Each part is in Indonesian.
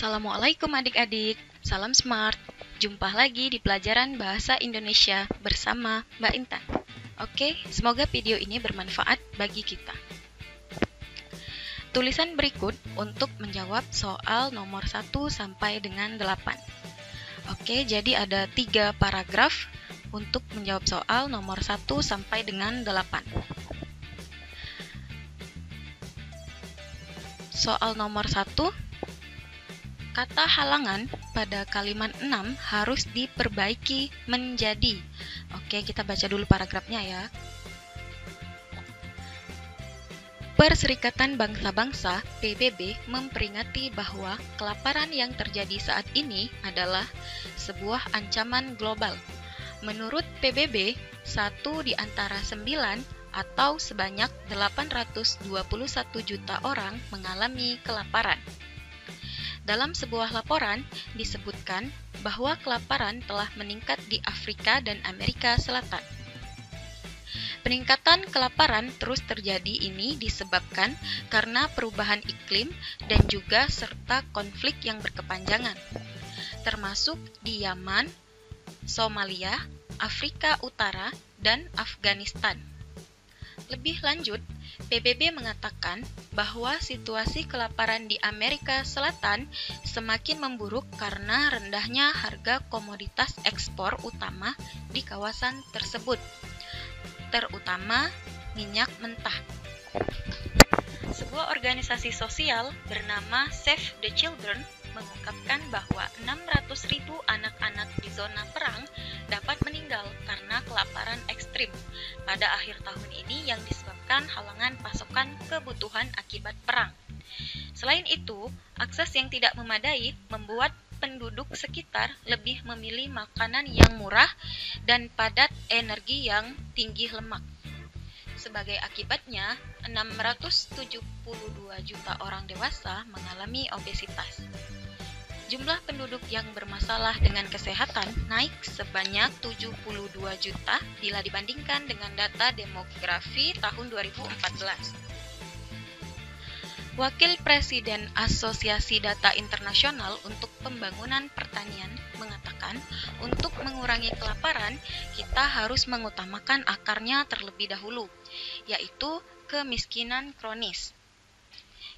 Assalamualaikum adik-adik, salam smart. Jumpa lagi di pelajaran Bahasa Indonesia bersama Mbak Intan. Oke, semoga video ini bermanfaat bagi kita. Tulisan berikut untuk menjawab soal nomor 1 sampai dengan 8. Oke, jadi ada 3 paragraf untuk menjawab soal nomor 1 sampai dengan 8. Soal nomor 1, kata halangan pada kalimat 6 harus diperbaiki menjadi. Oke, kita baca dulu paragrafnya ya. Perserikatan Bangsa-Bangsa (PBB) memperingati bahwa kelaparan yang terjadi saat ini adalah sebuah ancaman global. Menurut PBB, 1 di antara 9 atau sebanyak 821 juta orang mengalami kelaparan. Dalam sebuah laporan disebutkan bahwa kelaparan telah meningkat di Afrika dan Amerika Selatan. Peningkatan kelaparan terus terjadi ini disebabkan karena perubahan iklim dan juga serta konflik yang berkepanjangan, termasuk di Yaman, Somalia, Afrika Utara, dan Afghanistan. Lebih lanjut, PBB mengatakan bahwa situasi kelaparan di Amerika Selatan semakin memburuk karena rendahnya harga komoditas ekspor utama di kawasan tersebut, terutama minyak mentah. Sebuah organisasi sosial bernama Save the Children mengungkapkan bahwa 600.000 anak-anak di zona perang dapat meninggal karena kelaparan ekstrim pada akhir tahun ini yang disebabkan halangan pasokan kebutuhan akibat perang. Selain itu, akses yang tidak memadai membuat penduduk sekitar lebih memilih makanan yang murah dan padat energi yang tinggi lemak. Sebagai akibatnya, 672 juta orang dewasa mengalami obesitas. Jumlah penduduk yang bermasalah dengan kesehatan naik sebanyak 72 juta bila dibandingkan dengan data demografi tahun 2014. Wakil Presiden Asosiasi Data Internasional untuk Pembangunan Pertanian mengatakan, untuk mengurangi kelaparan, kita harus mengutamakan akarnya terlebih dahulu, yaitu kemiskinan kronis.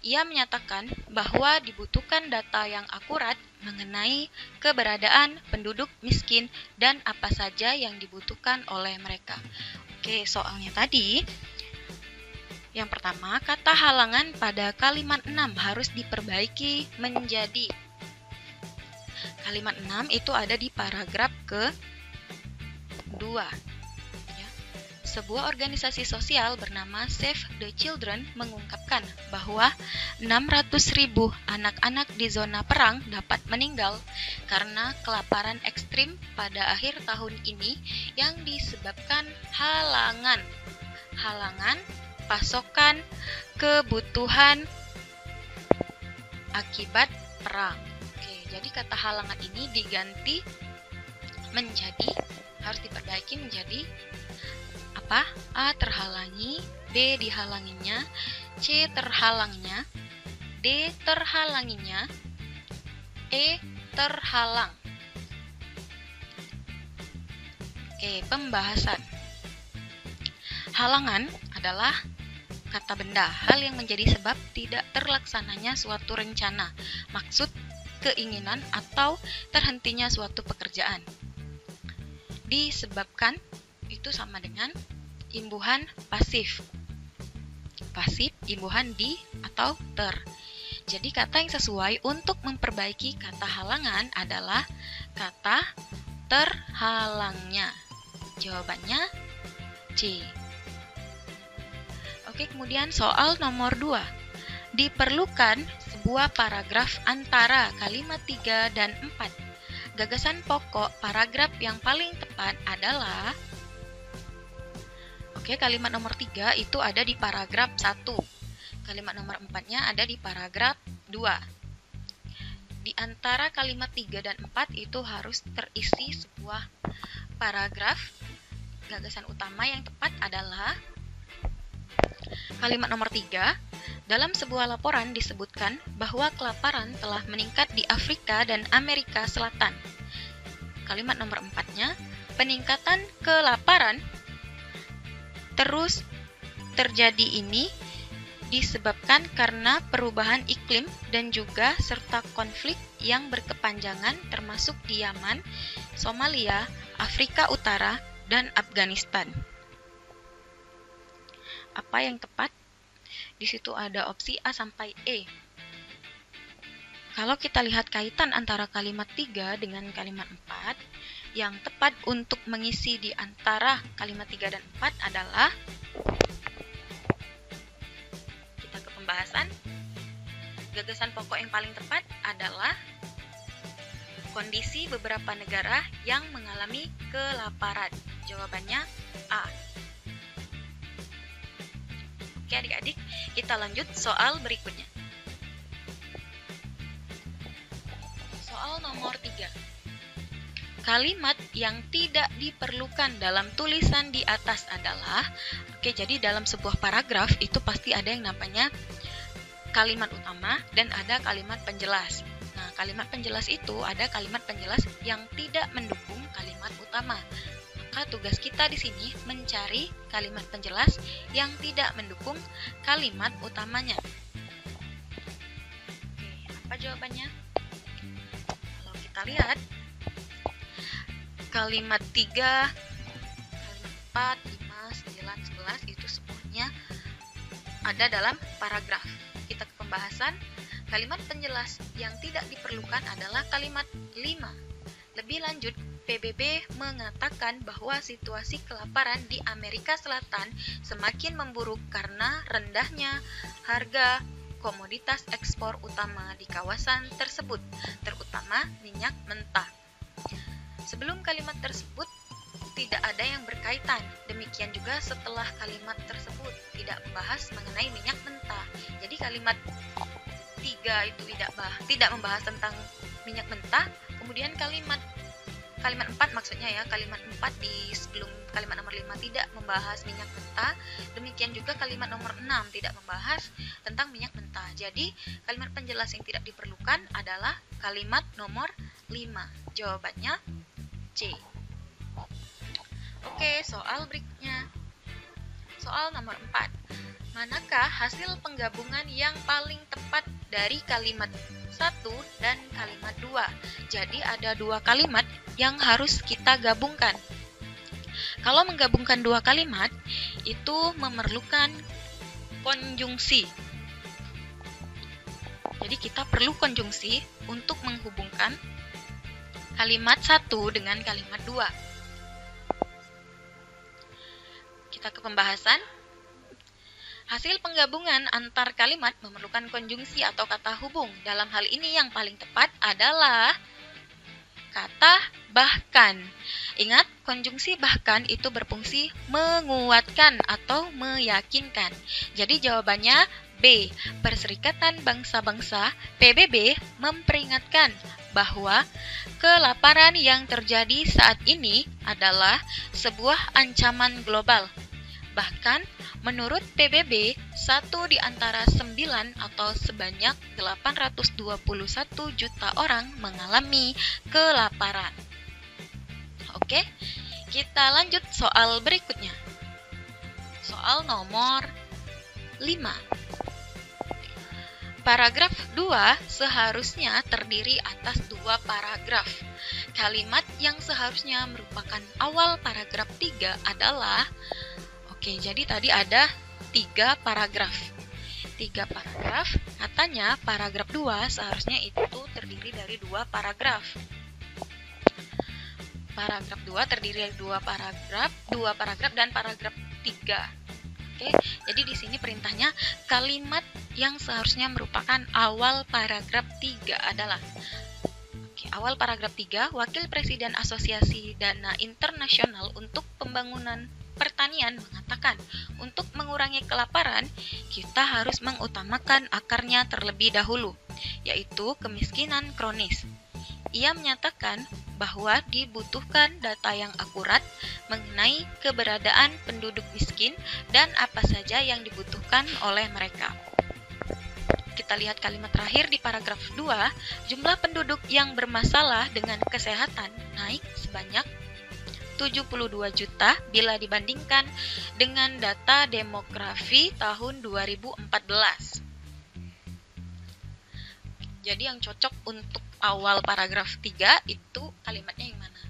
Ia menyatakan bahwa dibutuhkan data yang akurat mengenai keberadaan penduduk miskin dan apa saja yang dibutuhkan oleh mereka. Oke, soalnya tadi, yang pertama, kata halangan pada kalimat 6 harus diperbaiki menjadi. Kalimat 6 itu ada di paragraf ke-2. Sebuah organisasi sosial bernama Save the Children mengungkapkan bahwa 600.000 anak-anak di zona perang dapat meninggal karena kelaparan ekstrim pada akhir tahun ini yang disebabkan halangan pasokan kebutuhan akibat perang. Oke, jadi kata halangan ini diganti menjadi, harus diperbaiki menjadi apa? A terhalangi, B dihalanginya, C terhalangnya, D terhalanginya, E terhalang. Oke, pembahasan. Halangan adalah kata benda, hal yang menjadi sebab tidak terlaksananya suatu rencana, maksud, keinginan, atau terhentinya suatu pekerjaan. Disebabkan itu sama dengan imbuhan pasif. Pasif, imbuhan di atau ter. Jadi kata yang sesuai untuk memperbaiki kata halangan adalah kata terhalangnya. Jawabannya C. Oke, kemudian soal nomor 2. Diperlukan sebuah paragraf antara kalimat 3 dan 4. Gagasan pokok paragraf yang paling tepat adalah, oke, kalimat nomor 3 itu ada di paragraf 1. Kalimat nomor 4-nya ada di paragraf 2. Di antara kalimat 3 dan 4 itu harus terisi sebuah paragraf. Gagasan utama yang tepat adalah kalimat nomor 3. Dalam sebuah laporan disebutkan bahwa kelaparan telah meningkat di Afrika dan Amerika Selatan. Kalimat nomor 4-nya, peningkatan kelaparan terus terjadi ini disebabkan karena perubahan iklim dan juga serta konflik yang berkepanjangan termasuk di Yaman, Somalia, Afrika Utara, dan Afghanistan. Apa yang tepat? Di situ ada opsi A sampai E. Kalau kita lihat kaitan antara kalimat 3 dengan kalimat 4, yang tepat untuk mengisi di antara kalimat 3 dan 4 adalah, kita ke pembahasan, gagasan pokok yang paling tepat adalah kondisi beberapa negara yang mengalami kelaparan. Jawabannya A. Oke adik-adik, kita lanjut soal berikutnya. Soal nomor 3. Kalimat yang tidak diperlukan dalam tulisan di atas adalah, jadi dalam sebuah paragraf itu pasti ada yang namanya kalimat utama dan ada kalimat penjelas. Nah, kalimat penjelas itu ada kalimat penjelas yang tidak mendukung kalimat utama. Maka tugas kita di sini mencari kalimat penjelas yang tidak mendukung kalimat utamanya. Oke, apa jawabannya? Kalau kita lihat, kalimat 3, kalimat 4, 5, 9, 11 itu semuanya ada dalam paragraf. Kita ke pembahasan. Kalimat penjelas yang tidak diperlukan adalah kalimat 5. Lebih lanjut, PBB mengatakan bahwa situasi kelaparan di Amerika Selatan semakin memburuk karena rendahnya harga komoditas ekspor utama di kawasan tersebut, terutama minyak mentah. Sebelum kalimat tersebut tidak ada yang berkaitan. Demikian juga setelah kalimat tersebut tidak membahas mengenai minyak mentah. Jadi kalimat 3 itu tidak membahas tentang minyak mentah. Kemudian kalimat 4 maksudnya ya, kalimat 4 di sebelum kalimat nomor 5 tidak membahas minyak mentah. Demikian juga kalimat nomor 6 tidak membahas tentang minyak mentah. Jadi kalimat penjelas yang tidak diperlukan adalah kalimat nomor 5. Jawabannya C. Oke, soal berikutnya. Soal nomor 4. Manakah hasil penggabungan yang paling tepat dari kalimat 1 dan kalimat 2? Jadi ada 2 kalimat yang harus kita gabungkan. Kalau menggabungkan 2 kalimat, itu memerlukan konjungsi. Jadi kita perlu konjungsi untuk menghubungkan kalimat 1 dengan kalimat 2. Kita ke pembahasan. Hasil penggabungan antar kalimat memerlukan konjungsi atau kata hubung. Dalam hal ini yang paling tepat adalah kata bahkan. Ingat, konjungsi bahkan itu berfungsi menguatkan atau meyakinkan. Jadi jawabannya B. Perserikatan Bangsa-Bangsa PBB memperingatkan bahwa kelaparan yang terjadi saat ini adalah sebuah ancaman global. Bahkan, menurut PBB, 1 di antara 9 atau sebanyak 821 juta orang mengalami kelaparan. Oke, kita lanjut soal berikutnya. Soal nomor 5. Paragraf 2 seharusnya terdiri atas 2 paragraf. Kalimat yang seharusnya merupakan awal paragraf 3 adalah, jadi tadi ada 3 paragraf. 3 paragraf, katanya paragraf 2 seharusnya itu terdiri dari 2 paragraf. Paragraf 2 terdiri dari 2 paragraf dan paragraf 3. Jadi di sini perintahnya kalimat yang seharusnya merupakan awal paragraf 3 adalah awal paragraf 3, Wakil Presiden Asosiasi Dana Internasional untuk Pembangunan Pertanian mengatakan, untuk mengurangi kelaparan, kita harus mengutamakan akarnya terlebih dahulu, yaitu kemiskinan kronis. Ia menyatakan bahwa dibutuhkan data yang akurat mengenai keberadaan penduduk miskin dan apa saja yang dibutuhkan oleh mereka. kita lihat kalimat terakhir di paragraf 2, jumlah penduduk yang bermasalah dengan kesehatan naik sebanyak 72 juta bila dibandingkan dengan data demografi tahun 2014. Jadi yang cocok untuk awal paragraf 3 itu kalimatnya yang mana?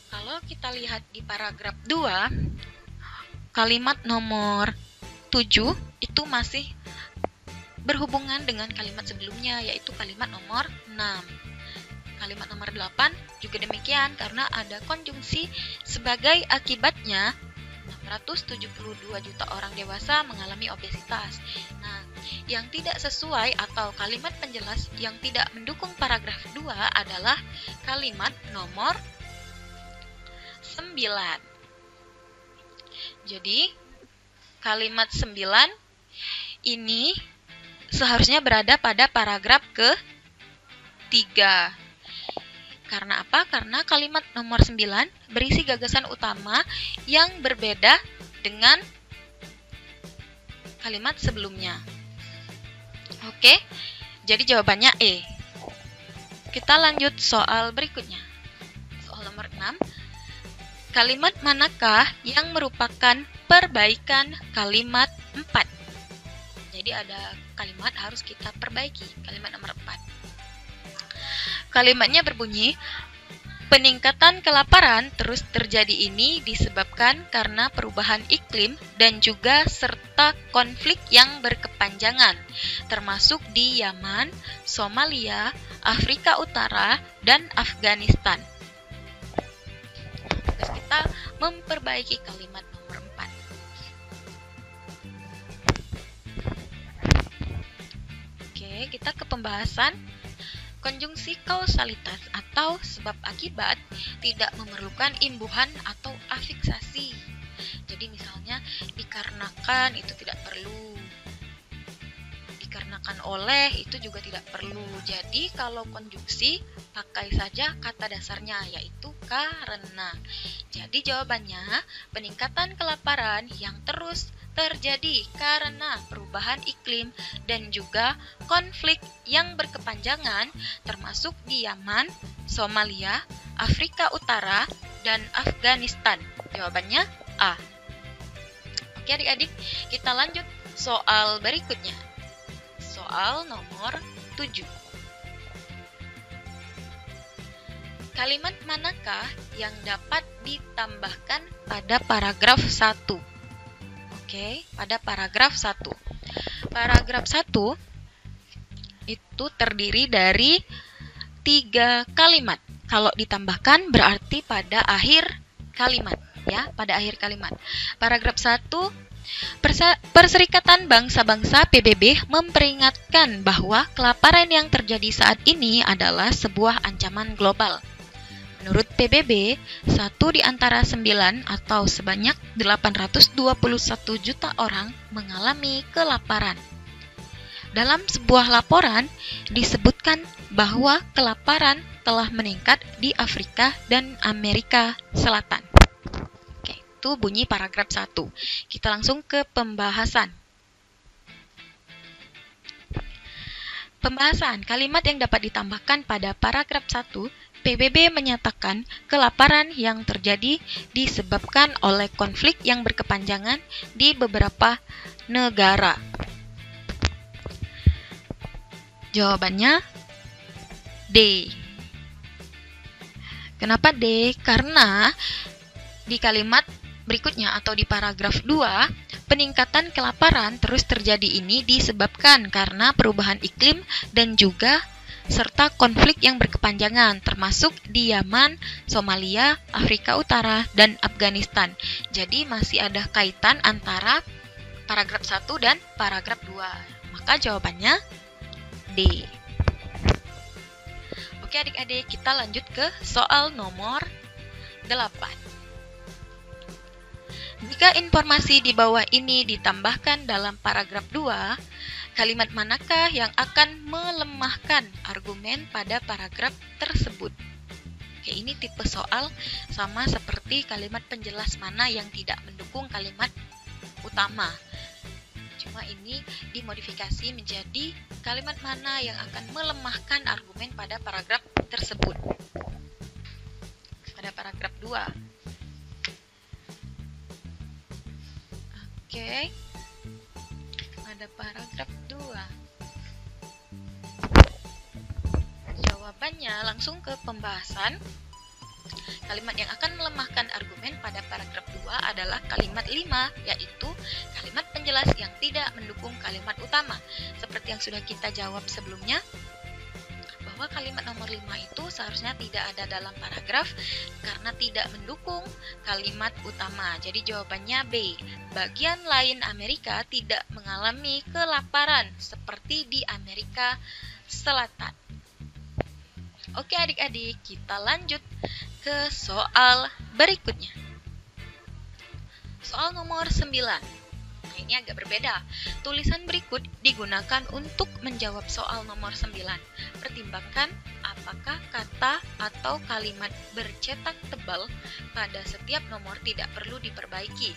Kalau kita lihat di paragraf 2, kalimat nomor 7 itu masih berhubungan dengan kalimat sebelumnya, yaitu kalimat nomor 6. Kalimat nomor 8 juga demikian karena ada konjungsi sebagai akibatnya 672 juta orang dewasa mengalami obesitas. Nah, yang tidak sesuai atau kalimat penjelas yang tidak mendukung paragraf 2 adalah kalimat nomor 9. Jadi, kalimat 9 ini seharusnya berada pada paragraf ke-3. Karena apa? Karena kalimat nomor 9 berisi gagasan utama yang berbeda dengan kalimat sebelumnya. Oke, jadi jawabannya E. Kita lanjut soal berikutnya. Soal nomor 6. Kalimat manakah yang merupakan perbaikan kalimat 4? Jadi ada kalimat harus kita perbaiki, kalimat nomor 4. Kalimatnya berbunyi, peningkatan kelaparan terus terjadi ini disebabkan karena perubahan iklim dan juga serta konflik yang berkepanjangan, termasuk di Yaman, Somalia, Afrika Utara, dan Afghanistan. Terus kita memperbaiki kalimat nomor 4. Oke, kita ke pembahasan. Konjungsi kausalitas atau sebab akibat tidak memerlukan imbuhan atau afiksasi. Jadi misalnya dikarenakan itu tidak perlu. Dikarenakan oleh itu juga tidak perlu. Jadi kalau konjungsi pakai saja kata dasarnya yaitu karena. Jadi jawabannya peningkatan kelaparan yang terus terjadi karena perubahan iklim dan juga konflik yang berkepanjangan termasuk di Yaman, Somalia, Afrika Utara, dan Afghanistan. Jawabannya A. Oke adik-adik, kita lanjut soal berikutnya. Soal nomor 7. Kalimat manakah yang dapat ditambahkan pada paragraf 1? Oke, pada paragraf 1. Paragraf 1 itu terdiri dari 3 kalimat. Kalau ditambahkan berarti pada akhir kalimat, ya, pada akhir kalimat. Paragraf 1, Perserikatan Bangsa-Bangsa PBB memperingatkan bahwa kelaparan yang terjadi saat ini adalah sebuah ancaman global. Menurut PBB, 1 di antara 9 atau sebanyak 821 juta orang mengalami kelaparan. Dalam sebuah laporan disebutkan bahwa kelaparan telah meningkat di Afrika dan Amerika Selatan. Oke, itu bunyi paragraf 1. Kita langsung ke pembahasan. Pembahasan kalimat yang dapat ditambahkan pada paragraf 1. PBB menyatakan kelaparan yang terjadi disebabkan oleh konflik yang berkepanjangan di beberapa negara. Jawabannya D. Kenapa D? Karena di kalimat berikutnya atau di paragraf 2, peningkatan kelaparan terus terjadi ini disebabkan karena perubahan iklim dan juga serta konflik yang berkepanjangan, termasuk di Yaman, Somalia, Afrika Utara, dan Afghanistan. Jadi masih ada kaitan antara paragraf 1 dan paragraf 2. Maka jawabannya D. Oke adik-adik, kita lanjut ke soal nomor 8. Jika informasi di bawah ini ditambahkan dalam paragraf 2, kalimat manakah yang akan melemahkan argumen pada paragraf tersebut? Oke, ini tipe soal sama seperti kalimat penjelas mana yang tidak mendukung kalimat utama. semua ini dimodifikasi menjadi kalimat mana yang akan melemahkan argumen pada paragraf tersebut. Pada paragraf 2. Oke. Pada paragraf 2. Jawabannya langsung ke pembahasan. Kalimat yang akan melemahkan argumen pada paragraf 2 adalah kalimat 5, yaitu kalimat penjelas yang tidak mendukung kalimat utama. Seperti yang sudah kita jawab sebelumnya, bahwa kalimat nomor 5 itu seharusnya tidak ada dalam paragraf karena tidak mendukung kalimat utama. Jadi jawabannya B. Bagian lain Amerika tidak mengalami kelaparan seperti di Amerika Selatan. Oke adik-adik, kita lanjut ke soal berikutnya. Soal nomor 9. Nah, ini agak berbeda. Tulisan berikut digunakan untuk menjawab soal nomor 9. Pertimbangkan apakah kata atau kalimat bercetak tebal pada setiap nomor tidak perlu diperbaiki.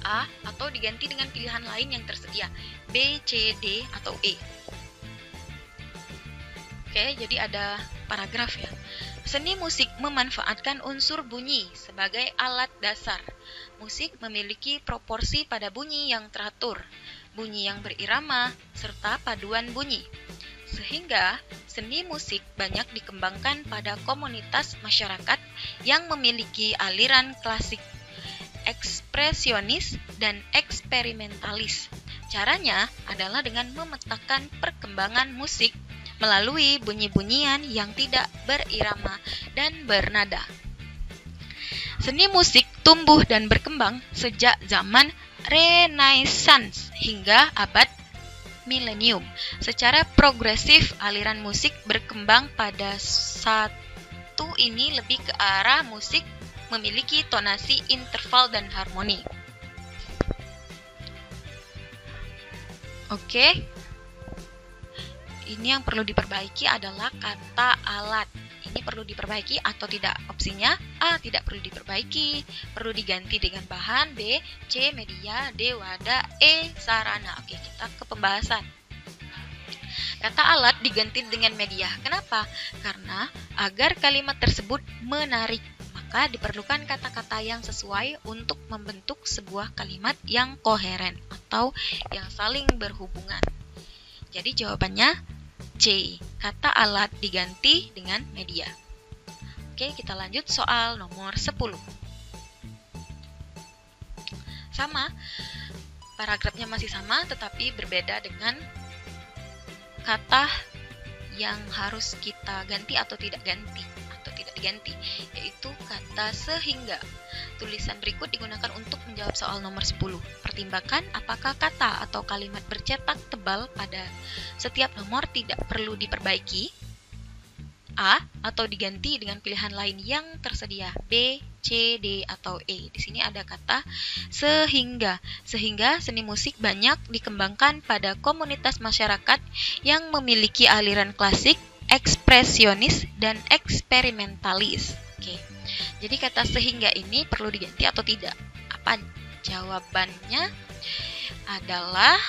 A. Atau diganti dengan pilihan lain yang tersedia. B, C, D, atau E. Oke, jadi ada paragraf ya. Seni musik memanfaatkan unsur bunyi sebagai alat dasar. Musik memiliki proporsi pada bunyi yang teratur, bunyi yang berirama, serta paduan bunyi. Sehingga seni musik banyak dikembangkan pada komunitas masyarakat yang memiliki aliran klasik, ekspresionis, dan eksperimentalis. Caranya adalah dengan memetakan perkembangan musik melalui bunyi-bunyian yang tidak berirama dan bernada. Seni musik tumbuh dan berkembang sejak zaman Renaissance hingga abad milenium. Secara progresif, aliran musik berkembang pada satu ini lebih ke arah musik memiliki tonasi interval dan harmoni. Oke. Ini yang perlu diperbaiki adalah kata alat. Ini perlu diperbaiki atau tidak? Opsinya A. Tidak perlu diperbaiki, perlu diganti dengan bahan. B. C. Media. D. Wadah. E. Sarana. Oke, kita ke pembahasan. Kata alat diganti dengan media. Kenapa? Karena agar kalimat tersebut menarik, maka diperlukan kata-kata yang sesuai untuk membentuk sebuah kalimat yang koheren atau yang saling berhubungan. Jadi jawabannya C. Kata alat diganti dengan media. Oke, kita lanjut soal nomor 10. Sama, paragrafnya masih sama tetapi berbeda dengan kata yang harus kita ganti atau tidak diganti, yaitu kata sehingga. Tulisan berikut digunakan untuk menjawab soal nomor 10. Pertimbangkan apakah kata atau kalimat bercetak tebal pada setiap nomor tidak perlu diperbaiki. A. Atau diganti dengan pilihan lain yang tersedia. B, C, D, atau E. Di sini ada kata sehingga. Sehingga seni musik banyak dikembangkan pada komunitas masyarakat yang memiliki aliran klasik, ekspresionis, dan eksperimentalis. Oke. Jadi kata sehingga ini perlu diganti atau tidak? Apa jawabannya? Adalah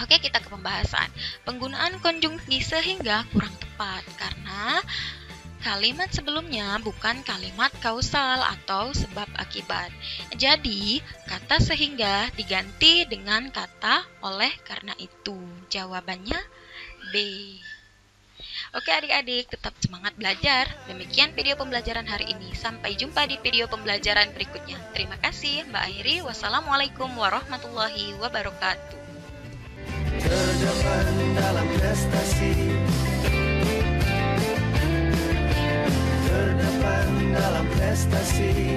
oke, kita ke pembahasan. Penggunaan konjungsi sehingga kurang tepat karena kalimat sebelumnya bukan kalimat kausal atau sebab akibat. Jadi, kata sehingga diganti dengan kata oleh karena itu. Jawabannya B. Oke adik-adik, tetap semangat belajar. Demikian video pembelajaran hari ini. Sampai jumpa di video pembelajaran berikutnya. Terima kasih, Mbak Airi. Wassalamualaikum warahmatullahi wabarakatuh. Terdepan dalam prestasi, terdepan dalam prestasi.